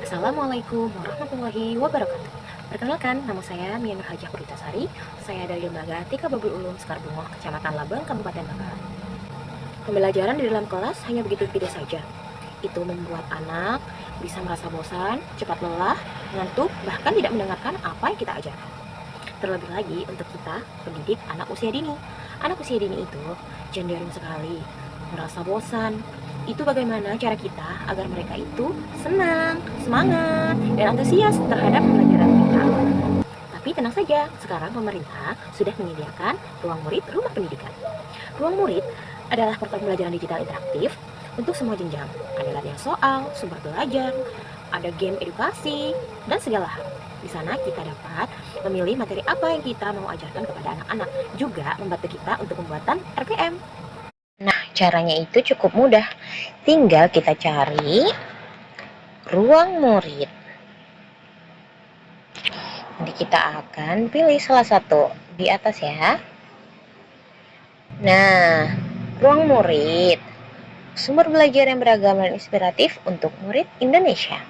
Assalamualaikum warahmatullahi wabarakatuh. Perkenalkan, nama saya Mian Hajah Puritasari. Saya dari Lembaga Tika Babul Ulum Sekarbungoh, Kecamatan Labang, Kabupaten Bangka. Pembelajaran di dalam kelas hanya begitu-begitu saja. Itu membuat anak bisa merasa bosan, cepat lelah, ngantuk, bahkan tidak mendengarkan apa yang kita ajarkan. Terlebih lagi untuk kita pendidik anak usia dini. Anak usia dini itu cenderung sekali merasa bosan. Itu bagaimana cara kita agar mereka itu senang, semangat, dan antusias terhadap pembelajaran kita. Tapi tenang saja, sekarang pemerintah sudah menyediakan ruang murid rumah pendidikan. Ruang murid adalah portal pembelajaran digital interaktif untuk semua jenjang. Ada latihan soal, sumber belajar, ada game edukasi, dan segala hal. Di sana kita dapat memilih materi apa yang kita mau ajarkan kepada anak-anak, juga membantu kita untuk pembuatan RPM. Nah, caranya itu cukup mudah. Tinggal kita cari ruang murid. Nanti kita akan pilih salah satu di atas ya. Nah, ruang murid. Sumber belajar yang beragam dan inspiratif untuk murid Indonesia.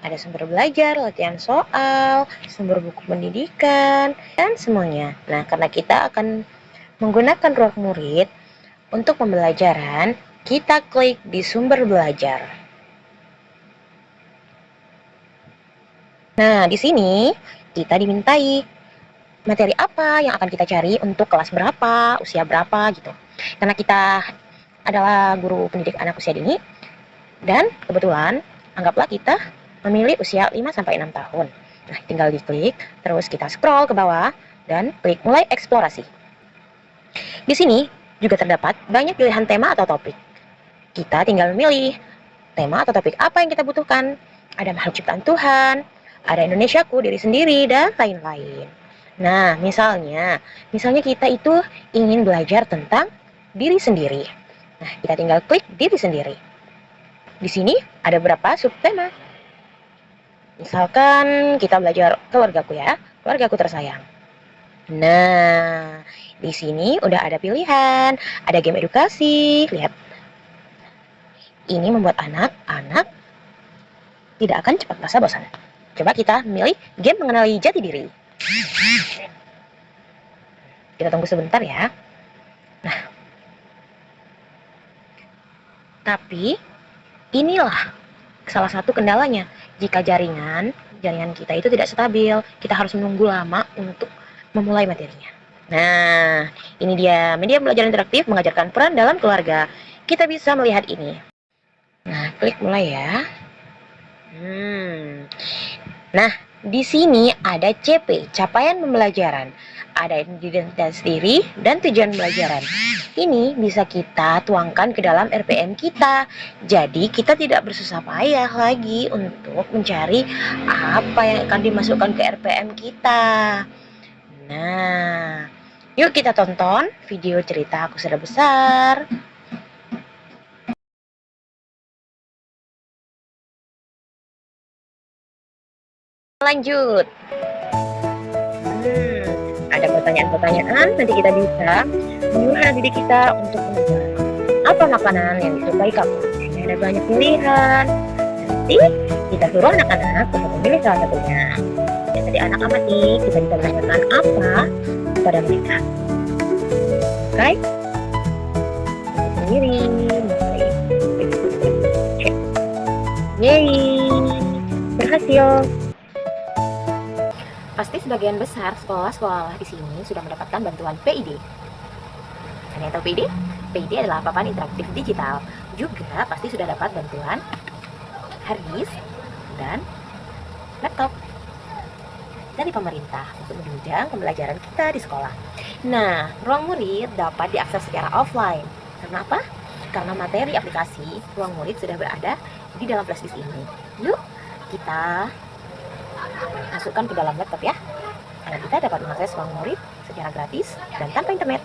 Ada sumber belajar, latihan soal, sumber buku pendidikan, dan semuanya. Nah, karena kita akan menggunakan ruang murid untuk pembelajaran, kita klik di sumber belajar. Nah, di sini kita dimintai materi apa yang akan kita cari untuk kelas berapa, usia berapa gitu. Karena kita adalah guru pendidik anak usia dini, dan kebetulan anggaplah kita memilih usia 5-6 tahun. Nah, tinggal diklik, terus kita scroll ke bawah, dan klik mulai eksplorasi. Di sini juga terdapat banyak pilihan tema atau topik. Kita tinggal memilih tema atau topik apa yang kita butuhkan. Ada makhluk ciptaan Tuhan, ada Indonesiaku, diri sendiri, dan lain-lain. Nah, misalnya kita itu ingin belajar tentang diri sendiri. Nah, kita tinggal klik diri sendiri. Di sini ada beberapa subtema. Misalkan kita belajar keluargaku ya, keluargaku tersayang. Nah, di sini udah ada pilihan, ada game edukasi. Lihat, ini membuat anak-anak tidak akan cepat merasa bosan. Coba kita memilih game mengenali jati diri. Kita tunggu sebentar ya. Nah, tapi inilah salah satu kendalanya. Jika jaringan kita itu tidak stabil, kita harus menunggu lama untuk memulai materinya. Nah, ini dia media belajar interaktif mengajarkan peran dalam keluarga. Kita bisa melihat ini. Nah, klik mulai ya. Nah, di sini ada CP, capaian pembelajaran. Ada identitas diri dan tujuan pembelajaran. Ini bisa kita tuangkan ke dalam RPM kita. Jadi kita tidak bersusah payah lagi untuk mencari apa yang akan dimasukkan ke RPM kita. Nah, yuk kita tonton video cerita Aku Sudah Besar. Lanjut. Ada pertanyaan-pertanyaan, nanti kita bisa menyuruh anak didik kita untuk menebak apa makanan yang disukai kamu. Ada banyak pilihan. Nanti kita suruh anak-anak untuk memilih salah satunya. Ya, tadi anak amati, kita bisa menanyakan apa kepada mereka. Oke? Sendiri. Yeay, berhasil. Pasti sebagian besar sekolah-sekolah di sini sudah mendapatkan bantuan PID. Ada yang tahu PID? PID adalah papan interaktif digital. Juga pasti sudah dapat bantuan harddisk dan laptop dari pemerintah untuk menunjang pembelajaran kita di sekolah. Nah, ruang murid dapat diakses secara offline. Karena apa? Karena materi aplikasi ruang murid sudah berada di dalam flashdisk ini. Yuk, kita masukkan ke dalam laptop ya. Anak kita dapat mengakses ruang murid secara gratis dan tanpa internet.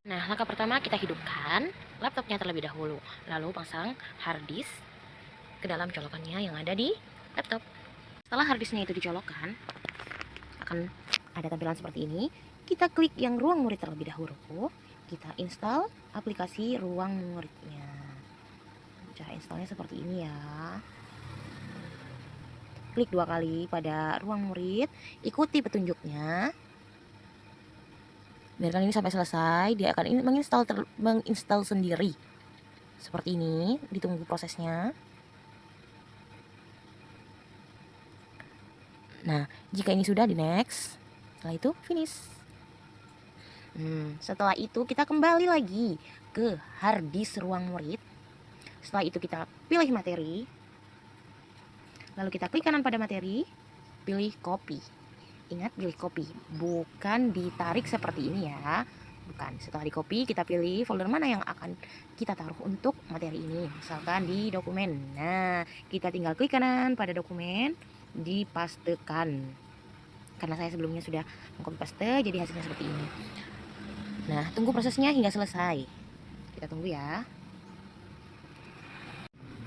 Nah, langkah pertama kita hidupkan laptopnya terlebih dahulu. Lalu pasang harddisk ke dalam colokannya yang ada di laptop. Setelah harddisknya itu dicolokkan, akan ada tampilan seperti ini. Kita klik yang ruang murid terlebih dahulu. Kita install aplikasi ruang muridnya. Cara installnya seperti ini ya. klik 2 kali pada ruang murid, ikuti petunjuknya. Biarkan ini sampai selesai, dia akan menginstal sendiri. Seperti ini, ditunggu prosesnya. Nah, jika ini sudah, di next. Setelah itu, finish. Setelah itu kita kembali lagi ke harddisk ruang murid. Setelah itu kita pilih materi. Lalu kita klik kanan pada materi, pilih copy. Ingat, pilih copy, bukan ditarik seperti ini ya. Bukan. Setelah di copy, kita pilih folder mana yang akan kita taruh untuk materi ini. Misalkan di dokumen. Nah, kita tinggal klik kanan pada dokumen, dipastekan. Karena saya sebelumnya sudah mengcopy paste, jadi hasilnya seperti ini. Nah, tunggu prosesnya hingga selesai. Kita tunggu ya.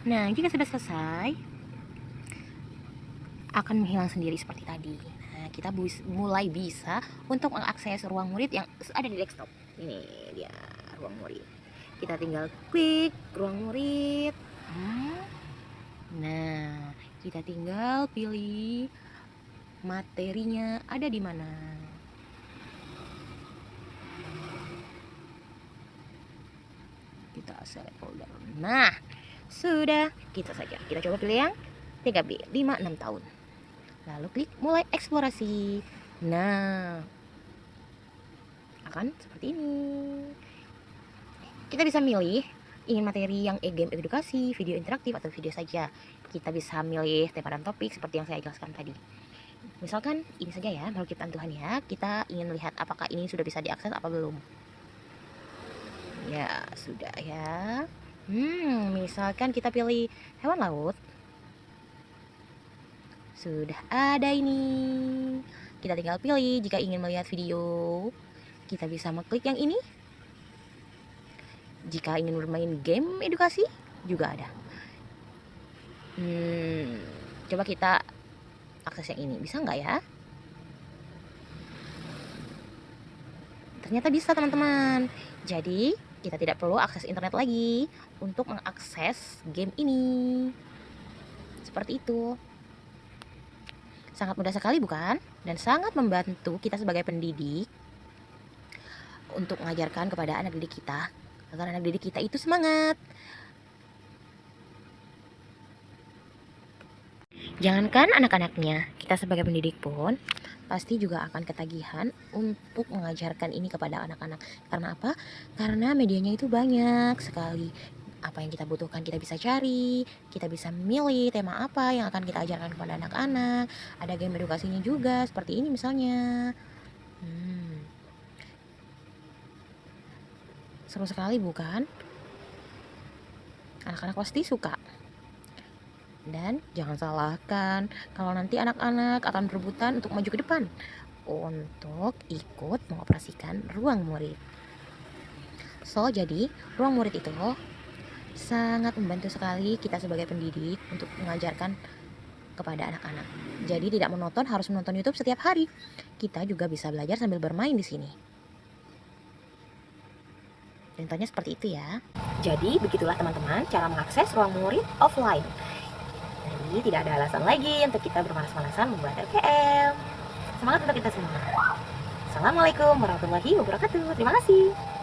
Nah, jika sudah selesai, akan menghilang sendiri seperti tadi. Nah, kita mulai bisa untuk mengakses ruang murid yang ada di desktop. Ini dia ruang murid. Kita tinggal klik ruang murid. Nah, kita tinggal pilih materinya ada di mana. Kita select folder. Nah, sudah. Kita coba pilih yang TKB 5-6 tahun. Lalu klik mulai eksplorasi. Nah, akan seperti ini. Kita bisa milih ingin materi yang game edukasi, video interaktif, atau video saja. Kita bisa milih tema dan topik seperti yang saya jelaskan tadi. Misalkan ini saja ya, makhluk ciptaan Tuhan ya. Kita ingin melihat apakah ini sudah bisa diakses apa belum. Ya, sudah ya. Misalkan kita pilih hewan laut. Sudah ada ini. Kita tinggal pilih jika ingin melihat video. Kita bisa mengklik yang ini. Jika ingin bermain game edukasi juga ada. Coba kita akses yang ini. Bisa nggak ya? Ternyata bisa teman-teman. Jadi kita tidak perlu akses internet lagi untuk mengakses game ini. Seperti itu. Sangat mudah sekali bukan? Dan sangat membantu kita sebagai pendidik untuk mengajarkan kepada anak didik kita agar anak didik kita itu semangat. Jangankan anak-anaknya, kita sebagai pendidik pun pasti juga akan ketagihan untuk mengajarkan ini kepada anak-anak. Karena apa? Karena medianya itu banyak sekali. Apa yang kita butuhkan kita bisa cari, kita bisa milih tema apa yang akan kita ajarkan kepada anak-anak. Ada game edukasinya juga, seperti ini misalnya. Seru sekali bukan? Anak-anak pasti suka. Dan jangan salahkan kalau nanti anak-anak akan berebutan untuk maju ke depan untuk ikut mengoperasikan ruang murid. So, jadi ruang murid itu sangat membantu sekali kita sebagai pendidik untuk mengajarkan kepada anak-anak. Jadi tidak monoton harus menonton YouTube setiap hari. Kita juga bisa belajar sambil bermain di sini. Contohnya seperti itu ya. Jadi begitulah teman-teman cara mengakses ruang murid offline. Jadi tidak ada alasan lagi untuk kita bermalas-malasan membuat RPM. Semangat untuk kita semua. Assalamualaikum warahmatullahi wabarakatuh. Terima kasih.